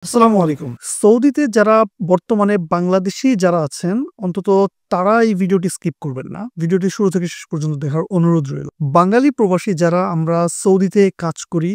আসসালামু আলাইকুম। সৌদিতে যারা বর্তমানে বাংলাদেশী যারা আছেন, অন্তত তারা এই ভিডিওটি স্কিপ করবেন না। ভিডিওটি শুরু থেকে শেষ পর্যন্ত দেখার অনুরোধ রইল। বাঙালি প্রবাসী যারা আমরা সৌদিতে কাজ করি,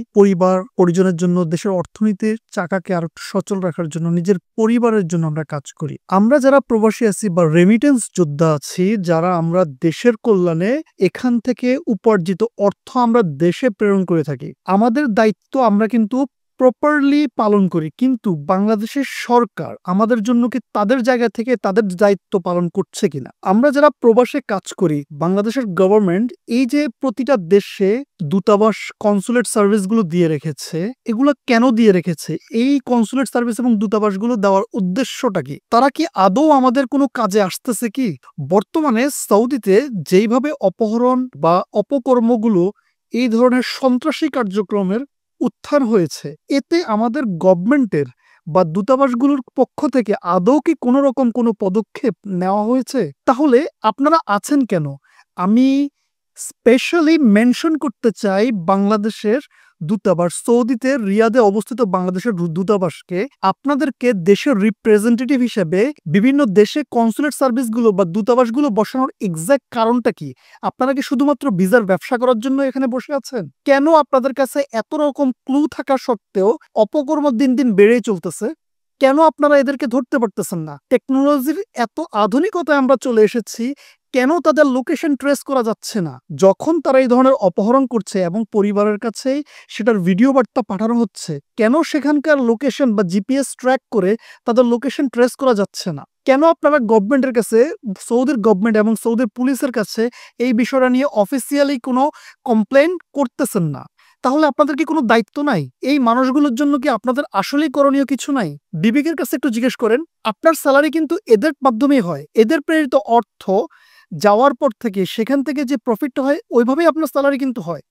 পরিজনের জন্য, দেশের অর্থনীতির চাকাকে আরো একটু সচল রাখার জন্য, নিজের পরিবারের জন্য আমরা কাজ করি। আমরা যারা প্রবাসী আছি বা রেমিটেন্স যোদ্ধা আছি, যারা আমরা দেশের কল্যাণে এখান থেকে উপার্জিত অর্থ আমরা দেশে প্রেরণ করে থাকি। আমাদের দায়িত্ব আমরা কিন্তু প্রপারলি পালন করি, কিন্তু বাংলাদেশের সরকার আমাদের জন্য কি তাদের জায়গা থেকে তাদের দায়িত্ব পালন করছে কিনা? আমরা যারা প্রবাসে কাজ করি, বাংলাদেশের গভর্নমেন্ট এই যে প্রতিটা দেশে দূতাবাস, কনসুলেট সার্ভিসগুলো দিয়ে রেখেছে, এগুলো কেন দিয়ে রেখেছে? এই কনসুলেট সার্ভিস এবং দূতাবাসগুলো দেওয়ার উদ্দেশ্যটা কি? তারা কি আদৌ আমাদের কোনো কাজে আসতেছে কি? বর্তমানে সৌদিতে যেইভাবে অপহরণ বা অপকর্মগুলো, এই ধরনের সন্ত্রাসী কার্যক্রমের উত্থান হয়েছে, এতে আমাদের গভর্নমেন্টের বা দূতাবাসগুলোর পক্ষ থেকে আদৌ কি কোনো রকম কোনো পদক্ষেপ নেওয়া হয়েছে? তাহলে আপনারা আছেন কেন? আমি স্পেশালি মেনশন করতে চাই বাংলাদেশের দূতাবাস, সৌদিতে রিয়াদে অবস্থিত বাংলাদেশের দূতাবাসকে। আপনাদেরকে দেশের রিপ্রেজেন্টেটিভ হিসেবে বিভিন্ন দেশে কনসুলেট সার্ভিসগুলো বা দূতাবাসগুলো বসানোর এক্সাক্ট কারণটা কি? আপনারা কি শুধুমাত্র ভিসার ব্যবসা করার জন্য এখানে বসে আছেন? কেন আপনাদের কাছে এত রকম ক্লু থাকা সত্ত্বেও অপকর্ম দিন দিন বেড়েই চলতেছে? কেন আপনারা এদেরকে ধরতে পারতেছেন না? টেকনোলজির এত আধুনিকতায় আমরা চলে এসেছি, কেন তাদের লোকেশন ট্রেস করা যাচ্ছে না? যখন তারা এই ধরনের অপহরণ করছে এবং পরিবারের কাছে সেটার ভিডিও বার্তা পাঠানো হচ্ছে, কেন সেখানকার লোকেশন বা জিপিএস ট্র্যাক করে তাদের লোকেশন ট্রেস করা যাচ্ছে না? কেন আপনারা গভর্নমেন্টের কাছে, সৌদির গভর্নমেন্ট এবং সৌদির পুলিশের কাছে এই বিষয়টা নিয়ে অফিসিয়ালি কোনো কমপ্লেন করতেছেন না? তাহলে আপনাদের কি কোনো দায়িত্ব নাই? এই মানুষগুলোর জন্য কি আপনাদের আসলেই করণীয় কিছু নাই? বিবেকের কাছে একটু জিজ্ঞেস করেন। আপনার স্যালারি কিন্তু এদের মাধ্যমেই হয়। এদের প্রেরিত অর্থ যাওয়ার পর থেকে সেখান থেকে যে প্রফিটটা হয়, ওইভাবেই আপনার স্যালারি কিন্তু হয়।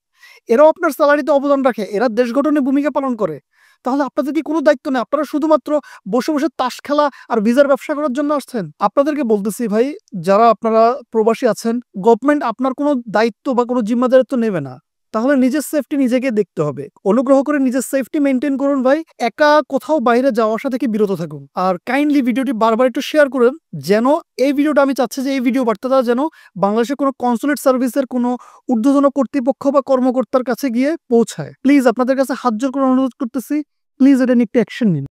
এরাও আপনার স্যালারিতে অবদান রাখে, এরা দেশ গঠনে ভূমিকা পালন করে। তাহলে আপনাদের কি কোনো দায়িত্ব নেই? আপনারা শুধুমাত্র বসে বসে তাস খেলা আর ভিসার ব্যবসা করার জন্য আসছেন? আপনাদেরকে বলতেছি ভাই, যারা আপনারা প্রবাসী আছেন, গভর্নমেন্ট আপনার কোনো দায়িত্ব বা কোনো জিম্মাদারিত্ব নেবে না। তাহলে নিজের সেফটি নিজেকে দেখতে হবে। অনুগ্রহ করে নিজের সেফটি মেনটেন করুন ভাই। একা কোথাও বাইরে যাওয়া আসা থেকে বিরত থাকুন। আর কাইন্ডলি ভিডিওটি বারবার একটু শেয়ার করেন, যেন এই ভিডিওটা, আমি চাচ্ছি যে এই ভিডিও বার্তাটা যেন বাংলাদেশের কোনো কনসুলেট সার্ভিসের কোনো ঊর্ধ্বতন কর্তৃপক্ষ বা কর্মকর্তার কাছে গিয়ে পৌঁছায়। প্লিজ আপনাদের কাছে হাত জোড় করে অনুরোধ করতেছি, প্লিজ এটা নিয়ে একটু অ্যাকশন নিন।